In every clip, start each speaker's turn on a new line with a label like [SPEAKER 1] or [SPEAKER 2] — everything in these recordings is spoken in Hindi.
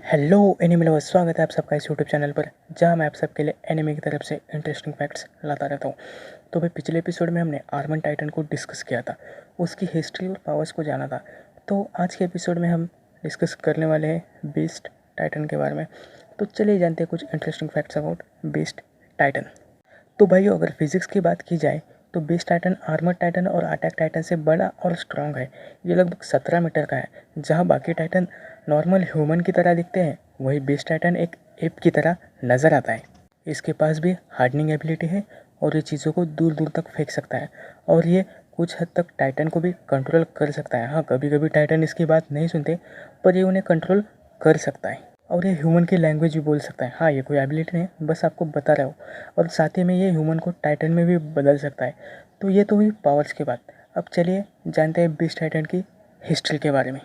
[SPEAKER 1] हेलो एनिमी लवर्स, स्वागत है आप सबका इस यूट्यूब चैनल पर, जहां मैं आप सबके लिए एनिमी की तरफ से इंटरेस्टिंग फैक्ट्स लाता रहता हूं। तो भाई, पिछले एपिसोड में हमने आर्मन टाइटन को डिस्कस किया था, उसकी हिस्ट्री और पावर्स को जाना था। तो आज के एपिसोड में हम डिस्कस करने वाले हैं बीस्ट टाइटन के बारे में। तो चलिए जानते हैं कुछ interesting facts about beast Titan. तो भाई, अगर फिजिक्स की बात की जाए तो बीस्ट टाइटन आर्मर टाइटन और अटैक टाइटन से बड़ा और स्ट्रॉन्ग है। ये लगभग 17 मीटर का है। जहाँ बाकी टाइटन नॉर्मल ह्यूमन की तरह दिखते हैं, वही बीस्ट टाइटन एक एप की तरह नज़र आता है। इसके पास भी हार्डनिंग एबिलिटी है और ये चीज़ों को दूर दूर तक फेंक सकता है, और ये कुछ हद तक टाइटन को भी कंट्रोल कर सकता है। हाँ, कभी कभी टाइटन इसकी बात नहीं सुनते, पर ये उन्हें कंट्रोल कर सकता है। और ये ह्यूमन की लैंग्वेज भी बोल सकता है। हाँ, ये कोई एबिलिटी नहीं, बस आपको बता रहा हूँ। और साथ ही में ये ह्यूमन को टाइटन में भी बदल सकता है। तो ये तो हुई पावर्स की बात। अब चलिए जानते हैं बीस्ट टाइटन की हिस्ट्री के बारे में।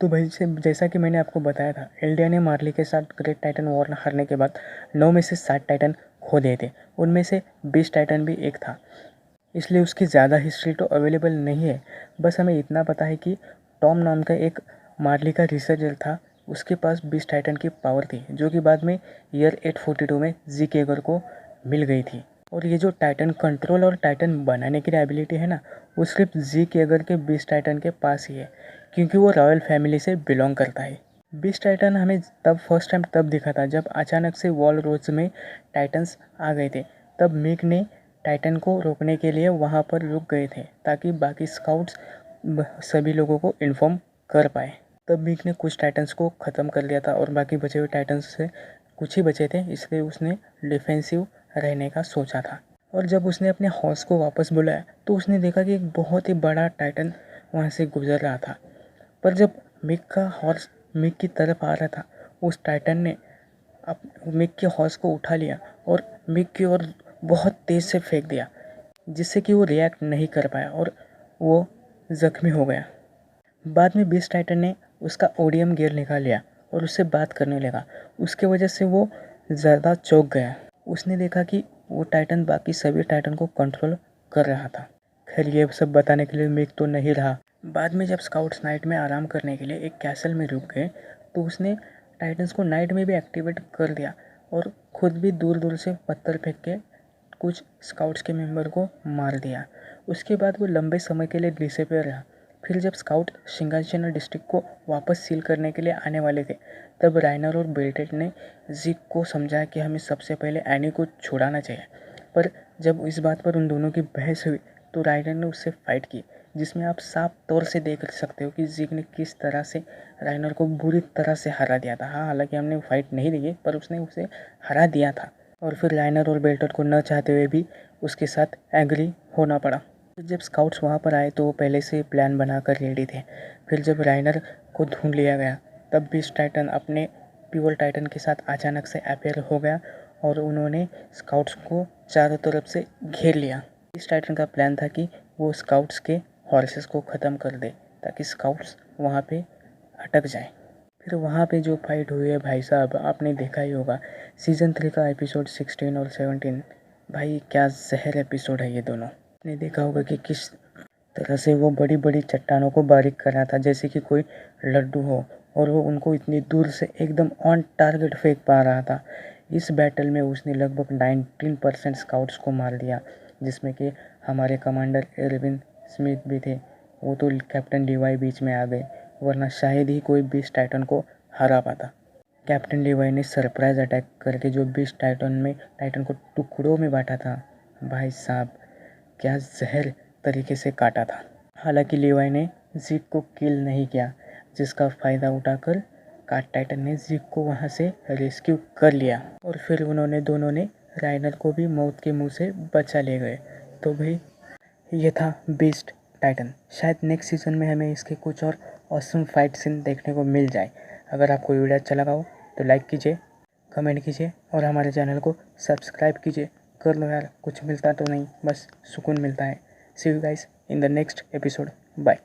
[SPEAKER 1] तो भाई, से जैसा कि मैंने आपको बताया था, एल्डिया ने मार्ली के साथ ग्रेट टाइटन वॉर हारने के बाद 9 में से 7 टाइटन खो दिए थे। उनमें से बीस्ट टाइटन भी एक था, इसलिए उसकी ज़्यादा हिस्ट्री तो अवेलेबल नहीं है। बस हमें इतना पता है कि टॉम नाम का एक मार्ली का रिसर्चर था, उसके पास बीस्ट टाइटन की पावर थी, जो कि बाद में ईयर 842 में जी केगर को मिल गई थी। और ये जो टाइटन कंट्रोल और टाइटन बनाने की एबिलिटी है ना, वो सिर्फ जी केगर के बीस्ट टाइटन के पास ही है, क्योंकि वो रॉयल फैमिली से बिलोंग करता है। बीस्ट टाइटन हमें तब फर्स्ट टाइम तब दिखा था जब अचानक से वॉल रोड्स में टाइटन्स आ गए थे। तब मिक ने टाइटन को रोकने के लिए वहाँ पर रुक गए थे, ताकि बाकी स्काउट्स सभी लोगों को इन्फॉर्म कर पाए। तब मिक ने कुछ टाइटन्स को ख़त्म कर लिया था और बाकी बचे हुए टाइटन्स से कुछ ही बचे थे, इसलिए उसने डिफेंसिव रहने का सोचा था। और जब उसने अपने हॉर्स को वापस बुलाया तो उसने देखा कि एक बहुत ही बड़ा टाइटन वहाँ से गुजर रहा था। पर जब मिक का हॉर्स मिक की तरफ आ रहा था, उस टाइटन ने मिक के हॉर्स को उठा लिया और मिक की ओर बहुत तेज़ से फेंक दिया, जिससे कि वो रिएक्ट नहीं कर पाया और वो ज़ख्मी हो गया। बाद में बीस्ट टाइटन ने उसका ओडियम गियर निकाल लिया और उससे बात करने लगा। उसके वजह से वो ज़्यादा चौंक गया। उसने देखा कि वो टाइटन बाकी सभी टाइटन को कंट्रोल कर रहा था। खैर, ये सब बताने के लिए मिक तो नहीं रहा। बाद में जब स्काउट्स नाइट में आराम करने के लिए एक कैसल में रुक गए, तो उसने टाइटन्स को नाइट में भी एक्टिवेट कर दिया और खुद भी दूर दूर से पत्थर फेंक के कुछ स्काउट्स के मेंबर को मार दिया। उसके बाद वो लंबे समय के लिए डिसअपीयर रहा। फिर जब स्काउट शिंगाचेना डिस्ट्रिक्ट को वापस सील करने के लिए आने वाले थे, तब राइनर और बेल्टेट ने जिक को समझाया कि हमें सबसे पहले एनी को छुड़ाना चाहिए। पर जब इस बात पर उन दोनों की बहस हुई, तो राइनर ने उससे फाइट की, जिसमें आप साफ तौर से देख सकते हो कि जिक ने किस तरह से राइनर को बुरी तरह से हरा दिया था। हाँ, हालांकि हमने फाइट नहीं देखी, पर उसने उसे हरा दिया था। और फिर राइनर और बेल्टेट को न चाहते हुए भी उसके साथ एग्री होना पड़ा। जब स्काउट्स वहाँ पर आए तो वो पहले से प्लान बनाकर रेडी थे। फिर जब राइनर को ढूंढ लिया गया, तब बीस्ट टाइटन अपने प्योर टाइटन के साथ अचानक से अपीयर हो गया और उन्होंने स्काउट्स को चारों तरफ से घेर लिया। बीस्ट टाइटन का प्लान था कि वो स्काउट्स के हॉर्सेस को ख़त्म कर दे, ताकि स्काउट्स वहाँ पे अटक जाएं। फिर वहाँ पे जो फाइट हुई है भाई साहब, आपने देखा ही होगा। सीज़न 3 का एपिसोड 16 और 17, भाई क्या जहर एपिसोड है ये दोनों। आपने देखा होगा कि किस तरह से वो बड़ी बड़ी चट्टानों को बारीक कर रहा था, जैसे कि कोई लड्डू हो, और वो उनको इतनी दूर से एकदम ऑन टारगेट फेंक पा रहा था। इस बैटल में उसने लगभग 19% स्काउट्स को मार दिया, जिसमें कि हमारे कमांडर एरविन स्मिथ भी थे। वो तो कैप्टन डीवाई बीच में आ गए, वरना शायद ही कोई बीस्ट टाइटन को हरा पाता। कैप्टन डीवाई ने सरप्राइज अटैक करके जो बीस्ट टाइटन को टुकड़ों में बांटा था, भाई साहब क्या जहर तरीके से काटा था। हालांकि लीवाई ने जिक को किल नहीं किया, जिसका फ़ायदा उठाकर काट टाइटन ने जिक को वहां से रेस्क्यू कर लिया और फिर उन्होंने दोनों ने राइनर को भी मौत के मुंह से बचा ले गए। तो भाई, ये था बीस्ट टाइटन। शायद नेक्स्ट सीज़न में हमें इसके कुछ और ऑसम फाइट सीन देखने को मिल जाए। अगर आपको वीडियो अच्छा लगा हो तो लाइक कीजिए, कमेंट कीजिए और हमारे चैनल को सब्सक्राइब कीजिए। कर लो यार, कुछ मिलता तो नहीं, बस सुकून मिलता है। See you guys in the next episode. Bye.